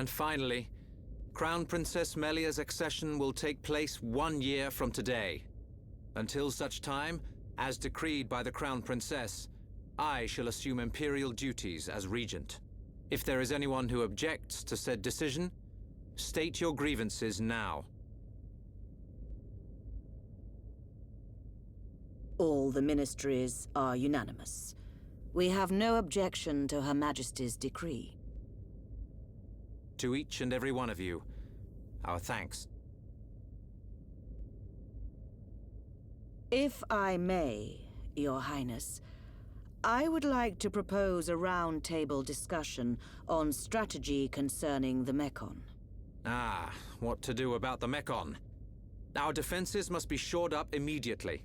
And finally, Crown Princess Melia's accession will take place 1 year from today. Until such time, as decreed by the Crown Princess, I shall assume imperial duties as regent. If there is anyone who objects to said decision, state your grievances now. All the ministries are unanimous. We have no objection to Her Majesty's decree. To each and every one of you, our thanks. If I may, Your Highness, I would like to propose a round-table discussion on strategy concerning the Mechon. Ah, what to do about the Mechon? Our defenses must be shored up immediately.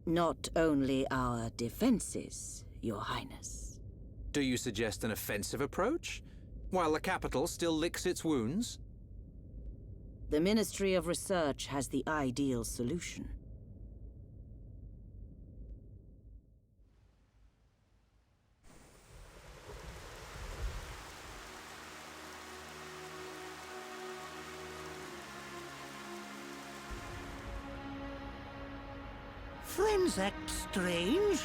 Not only our defenses, Your Highness. Do you suggest an offensive approach, while the capital still licks its wounds? The Ministry of Research has the ideal solution. Friends act strange.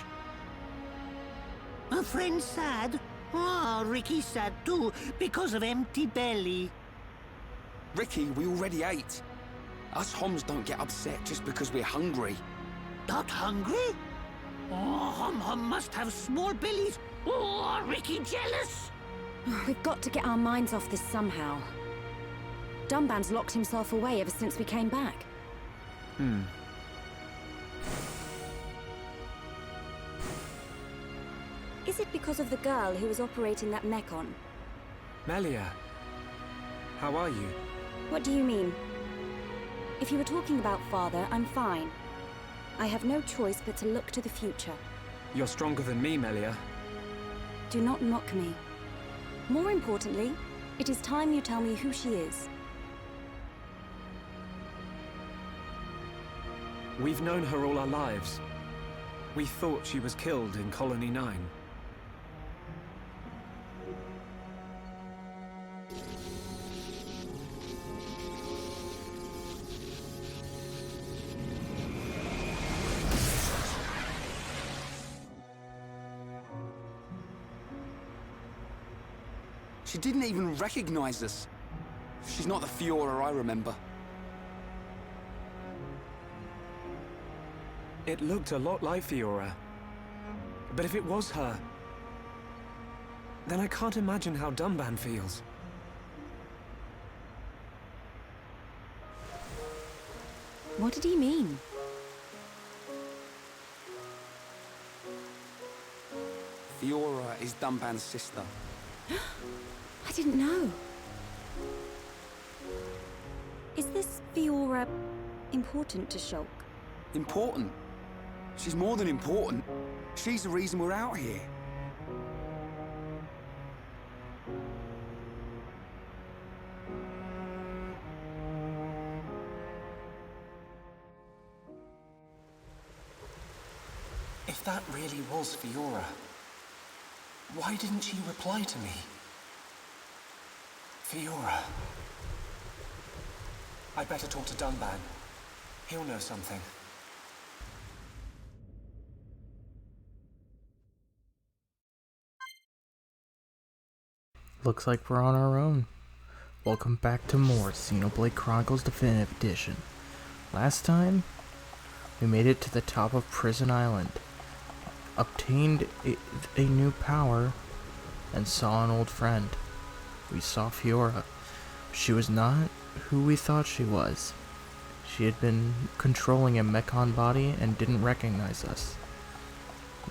A friend sad? Ah, Ricky's sad too, because of empty belly. Ricky, we already ate. Us Homs don't get upset just because we're hungry. Not hungry? Oh, Hom must have small bellies. Oh, Ricky jealous. We've got to get our minds off this somehow. Dunban's locked himself away ever since we came back. Is it because of the girl who was operating that Mechon? Melia, how are you? What do you mean? If you were talking about father, I'm fine. I have no choice but to look to the future. You're stronger than me, Melia. Do not mock me. More importantly, it is time you tell me who she is. We've known her all our lives. We thought she was killed in Colony 9. She didn't even recognize us. She's not the Fiora I remember. It looked a lot like Fiora. But if it was her, then I can't imagine how Dunban feels. What did he mean? Fiora is Dunban's sister. I didn't know. Is this Fiora important to Shulk? Important? She's more than important. She's the reason we're out here. If that really was Fiora, why didn't she reply to me? Fiora. I'd better talk to Dunban. He'll know something. Looks like we're on our own. Welcome back to more Xenoblade Chronicles Definitive Edition. Last time, we made it to the top of Prison Island, obtained a new power, and saw an old friend. We saw Fiora. She was not who we thought she was. She had been controlling a Mechon body and didn't recognize us.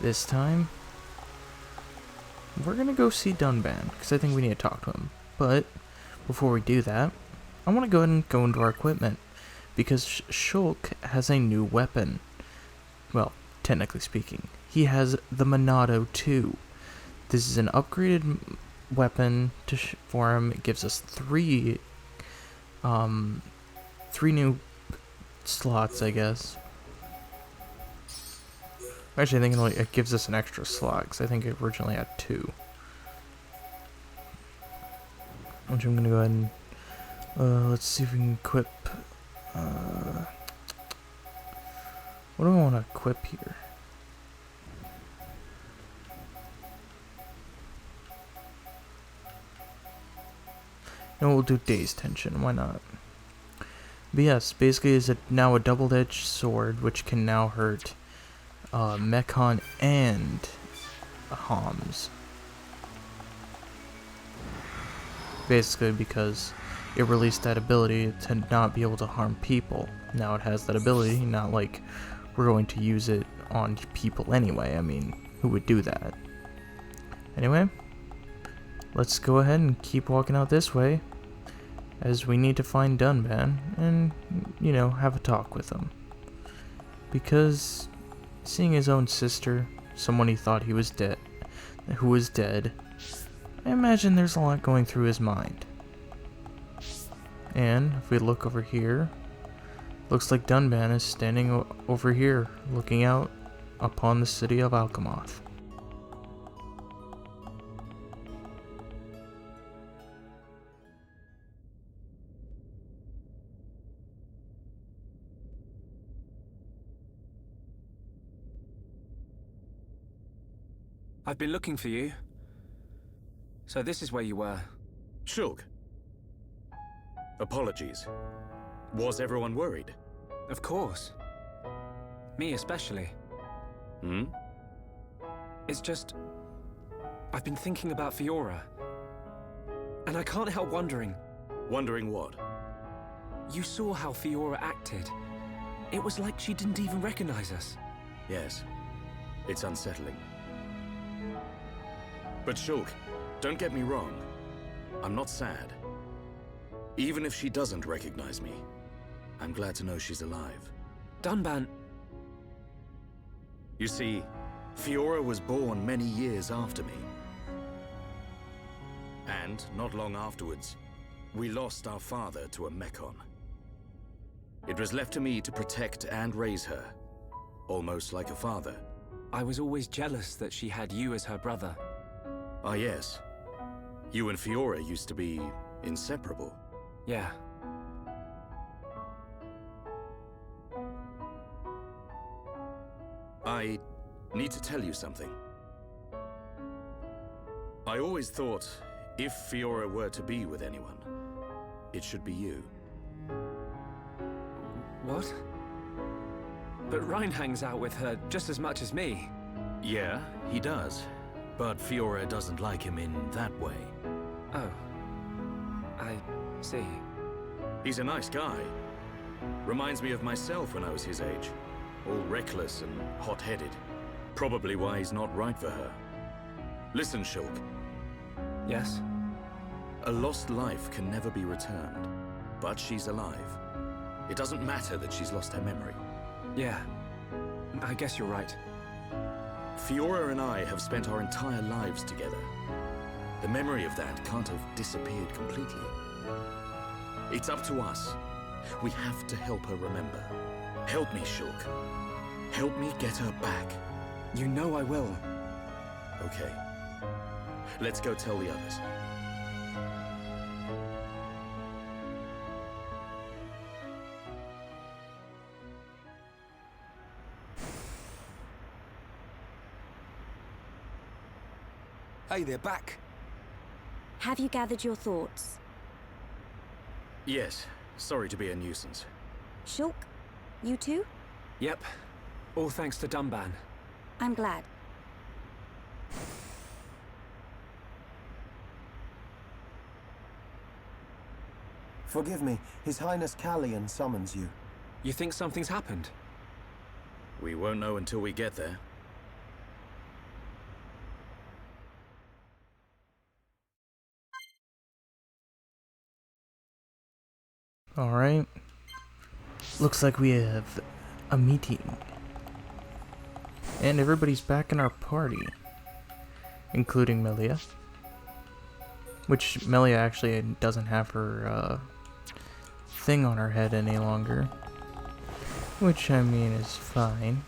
This time, we're gonna go see Dunban, because I think we need to talk to him. But, before we do that, I want to go ahead and go into our equipment, because Shulk has a new weapon. Well, technically speaking. He has the Monado 2. This is an upgraded weapon for him. It gives us three new slots, I guess. Actually, I think it gives us an extra slot, because I think it originally had 2. which I'm gonna go ahead and let's see if we can equip. What do I want to equip here? No, we'll do Day's Tension. Why not? But yes, basically is now a double-edged sword, which can now hurt Mechon and Homs. Basically because it released that ability to not be able to harm people. Now it has that ability, not like we're going to use it on people anyway. I mean, who would do that? Anyway, let's go ahead and keep walking out this way, as we need to find Dunban and, you know, have a talk with him. Because seeing his own sister, someone he thought he was dead, who was dead, I imagine there's a lot going through his mind. And if we look over here, looks like Dunban is standing over here, looking out upon the city of Alchemoth. I've been looking for you. So this is where you were. Shulk. Apologies. Was everyone worried? Of course. Me especially. Hmm? It's just... I've been thinking about Fiora. And I can't help wondering. Wondering what? You saw how Fiora acted. It was like she didn't even recognize us. Yes. It's unsettling. But Shulk, don't get me wrong. I'm not sad. Even if she doesn't recognize me, I'm glad to know she's alive. Dunban... You see, Fiora was born many years after me. And, not long afterwards, we lost our father to a Mechon. It was left to me to protect and raise her, almost like a father. I was always jealous that she had you as her brother. Ah yes. You and Fiora used to be inseparable. Yeah. I need to tell you something. I always thought, if Fiora were to be with anyone, it should be you. What? But Rhine hangs out with her just as much as me. Yeah, he does. But Fiora doesn't like him in that way. Oh. I see. He's a nice guy. Reminds me of myself when I was his age. All reckless and hot-headed. Probably why he's not right for her. Listen, Shulk. Yes? A lost life can never be returned. But she's alive. It doesn't matter that she's lost her memory. Yeah. I guess you're right. Fiora and I have spent our entire lives together. The memory of that can't have disappeared completely. It's up to us. We have to help her remember. Help me, Shulk. Help me get her back. You know I will. Okay. Let's go tell the others. Hey, they're back. Have you gathered your thoughts? Yes. Sorry to be a nuisance. Shulk? You too? Yep. All thanks to Dunban. I'm glad. Forgive me, His Highness Callian summons you. You think something's happened? We won't know until we get there. Alright. Looks like we have a meeting. And everybody's back in our party. Including Melia. Which Melia actually doesn't have her thing on her head any longer. Which, I mean, is fine.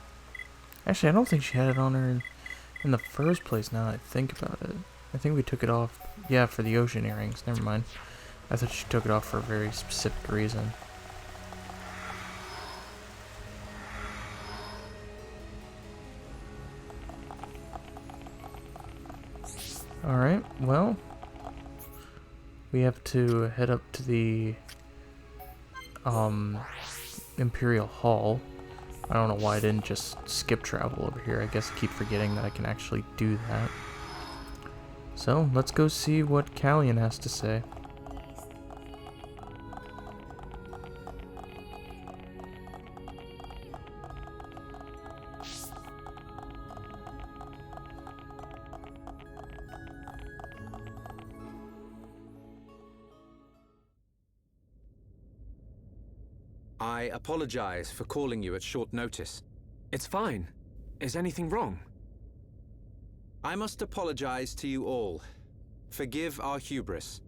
Actually, I don't think she had it on her in the first place now that I think about it. I think we took it off, yeah, for the ocean earrings. Never mind. I thought she took it off for a very specific reason. Alright, well, we have to head up to the Imperial Hall. I don't know why I didn't just skip travel over here. I guess I keep forgetting that I can actually do that. So, let's go see what Callion has to say. I apologize for calling you at short notice. It's fine. Is anything wrong? I must apologize to you all. Forgive our hubris.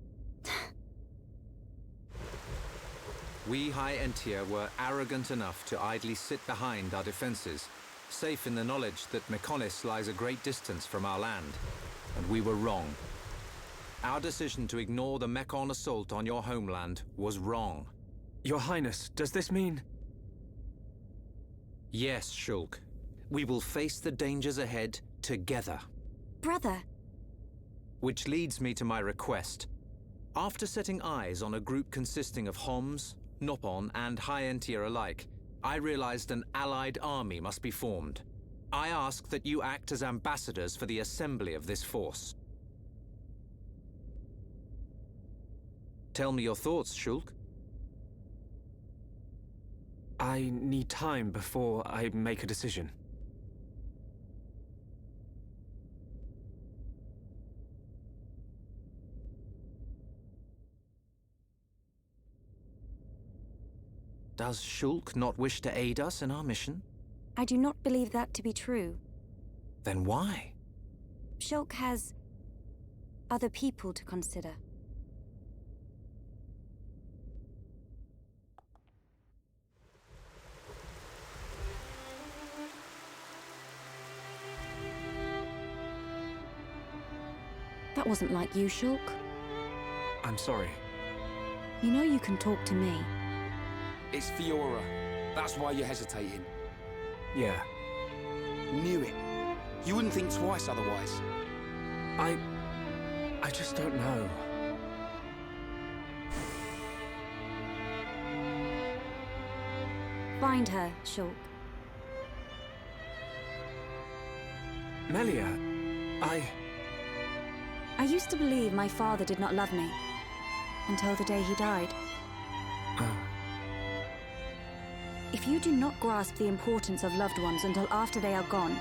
We High Entier were arrogant enough to idly sit behind our defenses, safe in the knowledge that Mechonis lies a great distance from our land, and we were wrong. Our decision to ignore the Mechon assault on your homeland was wrong. Your Highness, does this mean... Yes, Shulk. We will face the dangers ahead together. Brother. Which leads me to my request. After setting eyes on a group consisting of Homs, Nopon, and High Entier alike, I realized an allied army must be formed. I ask that you act as ambassadors for the assembly of this force. Tell me your thoughts, Shulk. I need time before I make a decision. Does Shulk not wish to aid us in our mission? I do not believe that to be true. Then why? Shulk has other people to consider. That wasn't like you, Shulk. I'm sorry. You know you can talk to me. It's Fiora. That's why you're hesitating. Yeah. Knew it. You wouldn't think twice otherwise. I just don't know. Find her, Shulk. Melia, I used to believe my father did not love me. Until the day he died. If you do not grasp the importance of loved ones until after they are gone,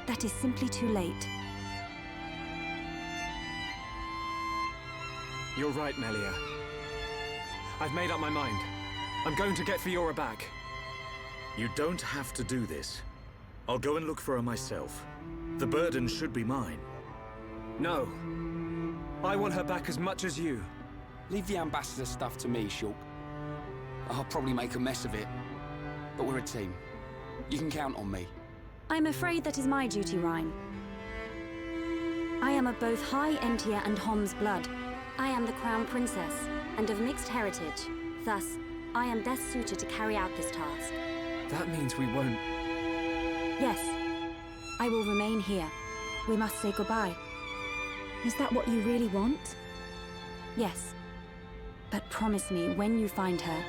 that is simply too late. You're right, Melia. I've made up my mind. I'm going to get Fiora back. You don't have to do this. I'll go and look for her myself. The burden should be mine. No. I want her back as much as you. Leave the ambassador stuff to me, Shulk. I'll probably make a mess of it. But we're a team. You can count on me. I'm afraid that is my duty, Rhyne. I am of both High Entier and Hom's blood. I am the Crown Princess, and of mixed heritage. Thus, I am best suited to carry out this task. That means we won't... Yes. I will remain here. We must say goodbye. Is that what you really want? Yes. But promise me, when you find her,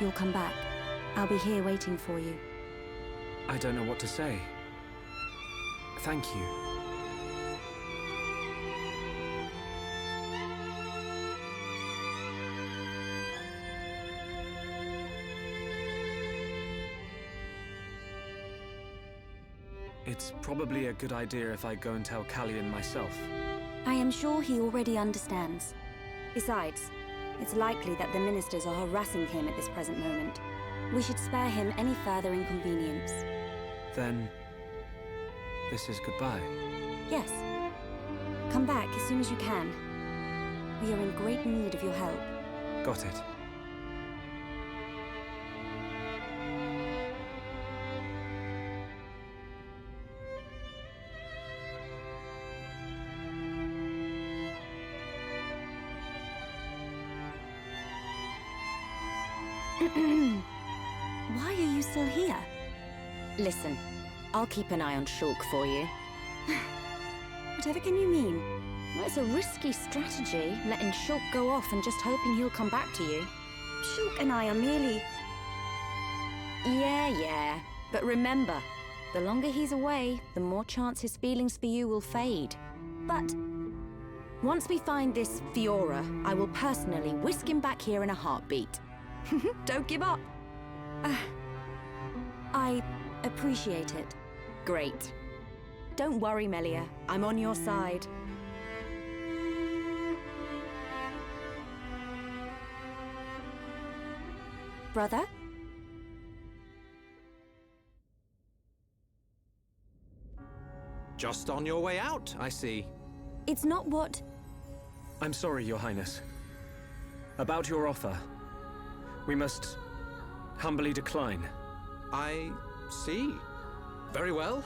you'll come back. I'll be here waiting for you. I don't know what to say. Thank you. It's probably a good idea if I go and tell Callion myself. I am sure he already understands. Besides, it's likely that the ministers are harassing him at this present moment. We should spare him any further inconvenience. Then... this is goodbye. Yes. Come back as soon as you can. We are in great need of your help. Got it. Why are you still here? Listen, I'll keep an eye on Shulk for you. Whatever can you mean? Well, it's a risky strategy, letting Shulk go off and just hoping he'll come back to you. Shulk and I are merely... Yeah. But remember, the longer he's away, the more chance his feelings for you will fade. But... Once we find this Fiora, I will personally whisk him back here in a heartbeat. Don't give up. I appreciate it. Great. Don't worry, Melia. I'm on your side. Brother? Just on your way out, I see. It's not what... I'm sorry, Your Highness. About your offer, we must humbly decline. I see. Very well.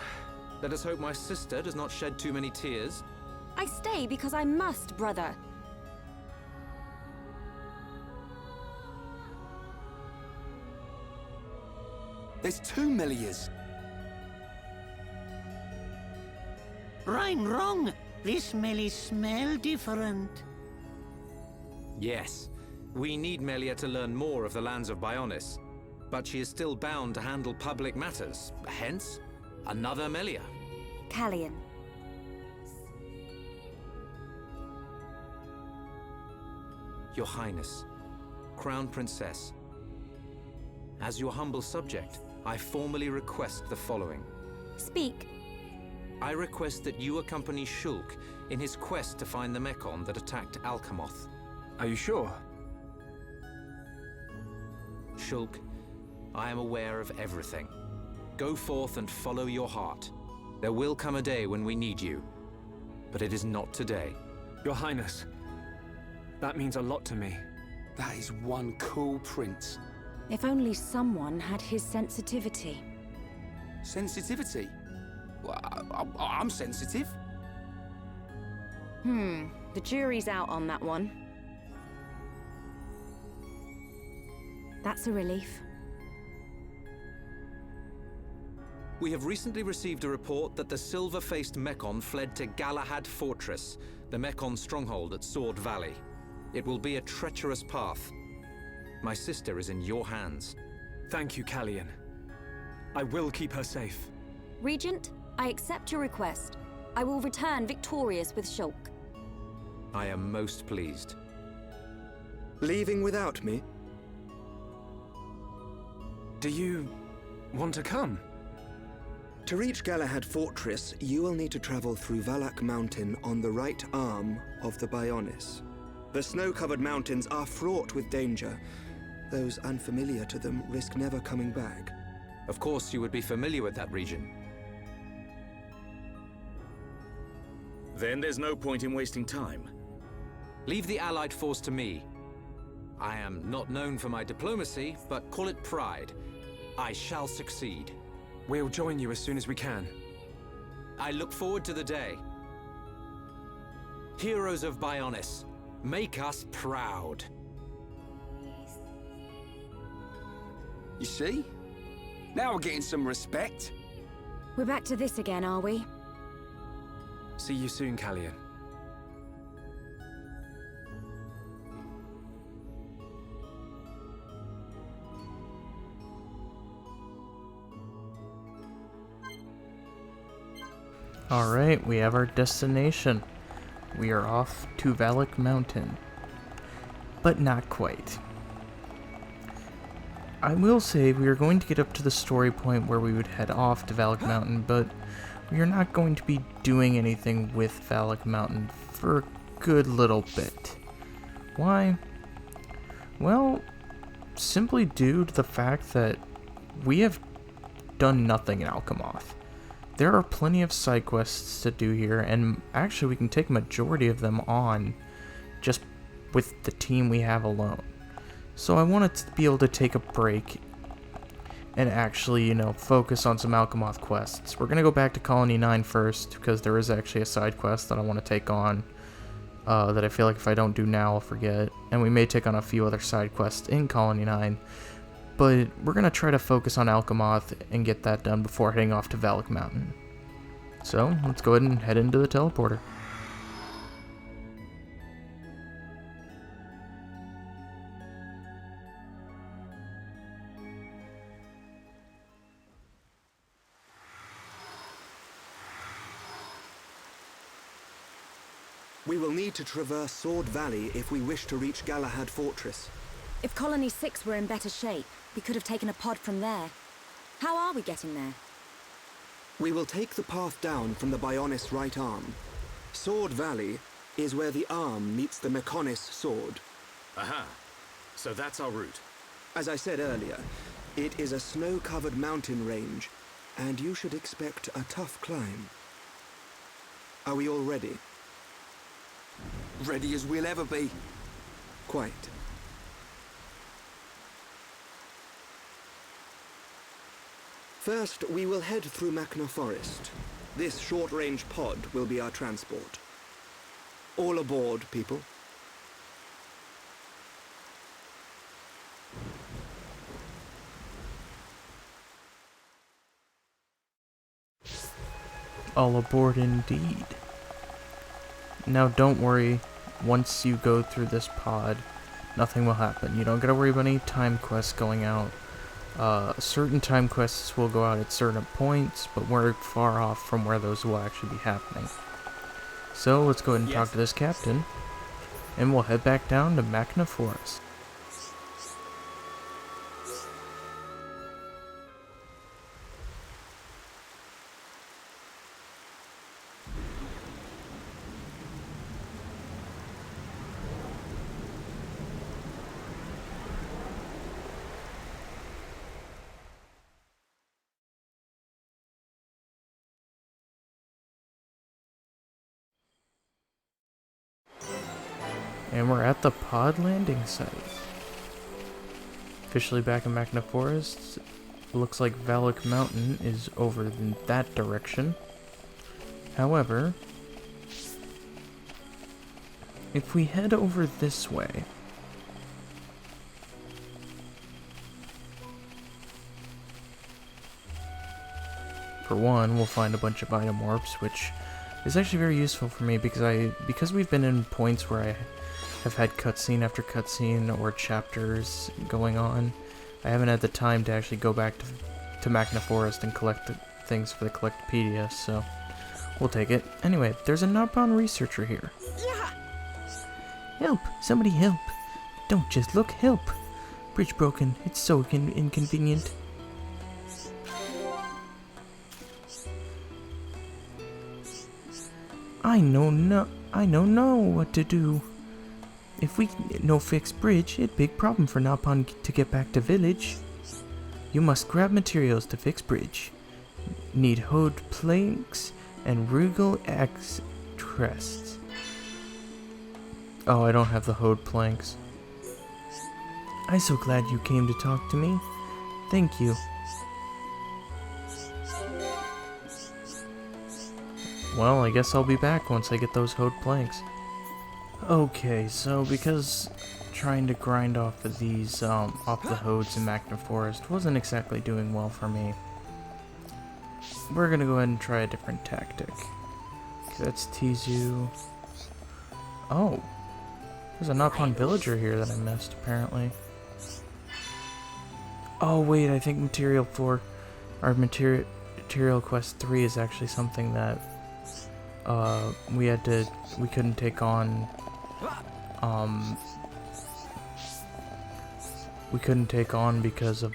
Let us hope my sister does not shed too many tears. I stay because I must, brother. There's 2 Melias. I'm wrong. This Melie smell different. Yes. We need Melia to learn more of the lands of Bionis. But she is still bound to handle public matters. Hence, another Melia. Callian. Your Highness, Crown Princess. As your humble subject, I formally request the following. Speak. I request that you accompany Shulk in his quest to find the Mechon that attacked Alcamoth. Are you sure? Shulk, I am aware of everything. Go forth and follow your heart. There will come a day when we need you, but it is not today. Your Highness, that means a lot to me. That is one cool prince. If only someone had his sensitivity. Sensitivity? Well, I'm sensitive. The jury's out on that one. That's a relief. We have recently received a report that the silver-faced Mechon fled to Galahad Fortress, the Mechon stronghold at Sword Valley. It will be a treacherous path. My sister is in your hands. Thank you, Callian. I will keep her safe. Regent, I accept your request. I will return victorious with Shulk. I am most pleased. Leaving without me? Do you want to come? To reach Galahad Fortress, you will need to travel through Valak Mountain on the right arm of the Bionis. The snow-covered mountains are fraught with danger. Those unfamiliar to them risk never coming back. Of course, you would be familiar with that region. Then there's no point in wasting time. Leave the Allied force to me. I am not known for my diplomacy, but call it pride. I shall succeed. We'll join you as soon as we can. I look forward to the day. Heroes of Bionis, make us proud. You see? Now we're getting some respect. We're back to this again, are we? See you soon, Callian. Alright, we have our destination. We are off to Valak Mountain. But not quite. I will say we are going to get up to the story point where we would head off to Valak Mountain, but we are not going to be doing anything with Valak Mountain for a good little bit. Why? Well, simply due to the fact that we have done nothing in Alcamoth. There are plenty of side quests to do here, and actually we can take a majority of them on just with the team we have alone. So I wanted to be able to take a break and actually, focus on some Alcamoth quests. We're going to go back to Colony 9 first, because there is actually a side quest that I want to take on that I feel like if I don't do now, I'll forget. And we may take on a few other side quests in Colony 9. but we're gonna try to focus on Alchemoth and get that done before heading off to Valak Mountain. So, let's go ahead and head into the teleporter. We will need to traverse Sword Valley if we wish to reach Galahad Fortress. If Colony 6 were in better shape, we could have taken a pod from there. How are we getting there? We will take the path down from the Bionis right arm. Sword Valley is where the arm meets the Mechonis sword. Aha. So that's our route. As I said earlier, it is a snow-covered mountain range, and you should expect a tough climb. Are we all ready? Ready as we'll ever be. Quite. First, we will head through Mechon Forest. This short-range pod will be our transport. All aboard, people. All aboard indeed. Now don't worry, once you go through this pod, nothing will happen. You don't gotta worry about any time quests going out. Certain time quests will go out at certain points, but we're far off from where those will actually be happening. So let's go ahead and talk to this captain, and we'll head back down to Mechon Forest. And we're at the pod landing site. Officially back in Mechon Forest. Looks like Valak Mountain is over in that direction. However, if we head over this way, for one, we'll find a bunch of itemorphs, which is actually very useful for me because we've been in points where I have had cutscene after cutscene or chapters going on. I haven't had the time to actually go back to Mechon Forest and collect the things for the Collectopedia, so we'll take it. Anyway, there's a Nopon researcher here. Help! Somebody help! Don't just look, help! Bridge broken. It's so inconvenient. I don't know what to do. If we no fix bridge, it big problem for Nopon to get back to village. You must grab materials to fix bridge. Need hoed planks and rugal axe crests. Oh, I don't have the hoed planks. I'm so glad you came to talk to me. Thank you. Well, I guess I'll be back once I get those hoed planks. Okay, so because trying to grind off of these, off the hodes in Mechon Forest wasn't exactly doing well for me, we're gonna go ahead and try a different tactic. Okay, that's Tizu. Oh, there's a Nopon villager here that I missed, apparently. Oh wait, I think material quest 3 is actually something that we couldn't take on. We couldn't take on because of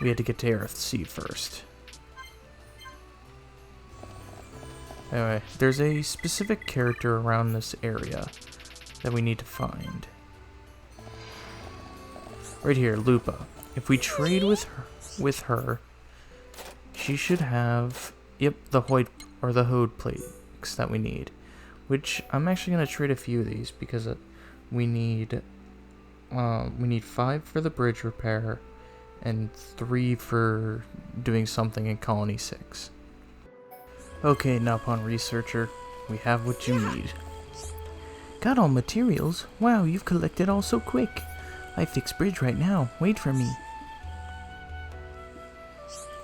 we had to get to Aerith Seed first. Anyway, there's a specific character around this area that we need to find. Right here, Lupa. If we trade with her, she should have, yep, the hoed plates that we need. Which I'm actually gonna trade a few of these because we need 5 for the bridge repair and 3 for doing something in Colony 6. Okay, Nopon researcher, we have what you need. Got all materials? Wow, you've collected all so quick. I fix bridge right now. Wait for me.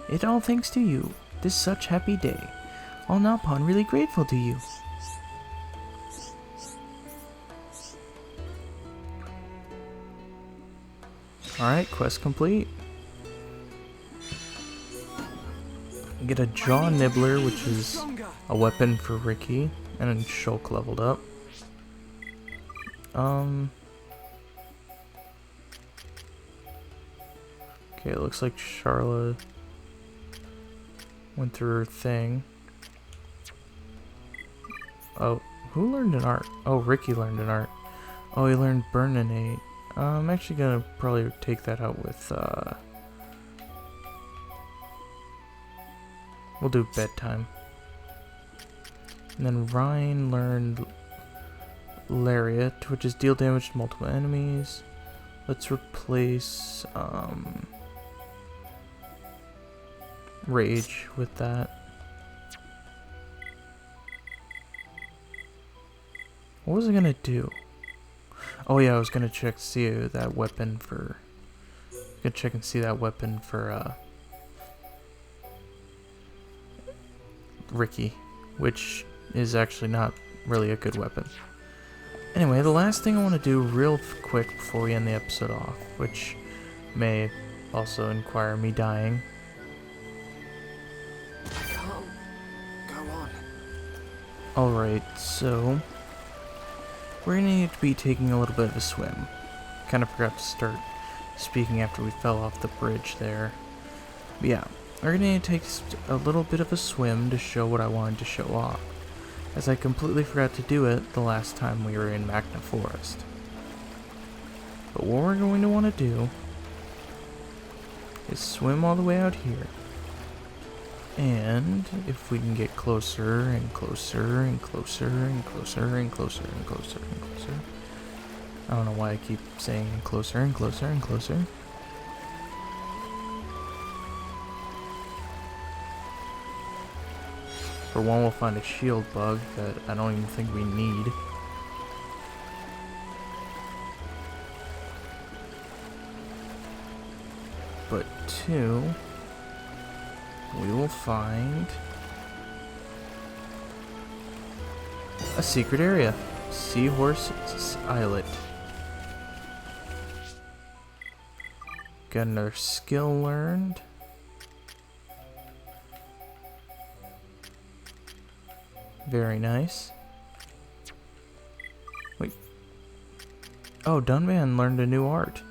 It all thanks to you. This such happy day. All Napon really grateful to you. Alright, quest complete. Get a Jaw Nibbler, which is a weapon for Ricky, and then Shulk leveled up. Okay, it looks like Charlotte went through her thing. Oh, who learned an art? Oh, Ricky learned an art. Oh, he learned Burninate. I'm actually gonna probably take that out with, we'll do bedtime. And then Ryan learned Lariat, which is deal damage to multiple enemies. Let's replace, Rage with that. What was I gonna do? Oh yeah, I was gonna check to see that weapon for... Gonna check and see that weapon for, Ricky, which is actually not really a good weapon. Anyway, the last thing I want to do real quick before we end the episode off, which may also require me dying. I can't go on. Alright, so we're gonna need to be taking a little bit of a swim. Kind of forgot to start speaking after we fell off the bridge there. But yeah, we're gonna need to take a little bit of a swim to show what I wanted to show off, as I completely forgot to do it the last time we were in Magna Forest. But what we're going to want to do is swim all the way out here. And if we can get closer and closer and closer and closer and closer and closer and closer. I don't know why I keep saying closer and closer and closer. For one, we'll find a shield bug that I don't even think we need. But two, we will find a secret area. Seahorse's Islet. Got another skill learned. Very nice. Wait. Oh, Dunman learned a new art.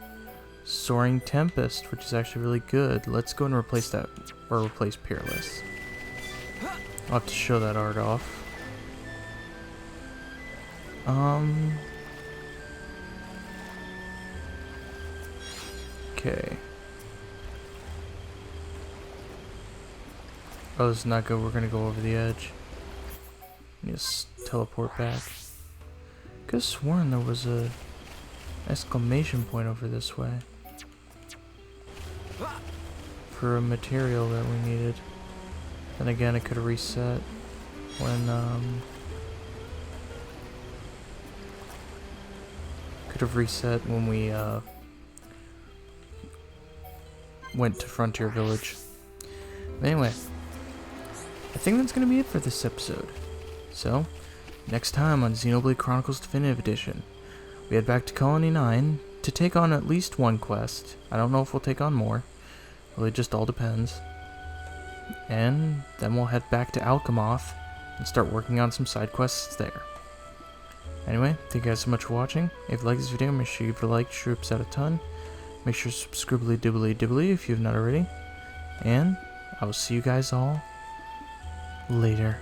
Soaring Tempest, which is actually really good. Let's go and replace that, or replace Peerless. I'll have to show that art off. Okay. Oh, this is not good. We're gonna go over the edge. Just teleport back. Could have sworn there was a exclamation point over this way for a material that we needed. And again, it could have reset when we went to Frontier Village. But anyway, I think that's gonna be it for this episode. So, next time on Xenoblade Chronicles Definitive Edition, we head back to Colony 9 to take on at least one quest. I don't know if we'll take on more. Really just all depends. And then we'll head back to Alchemoth and start working on some side quests there. Anyway, thank you guys so much for watching. If you like this video, make sure you give it a like, sure helps out a ton. Make sure to subscribe dibbly if you have not already. And I will see you guys all later.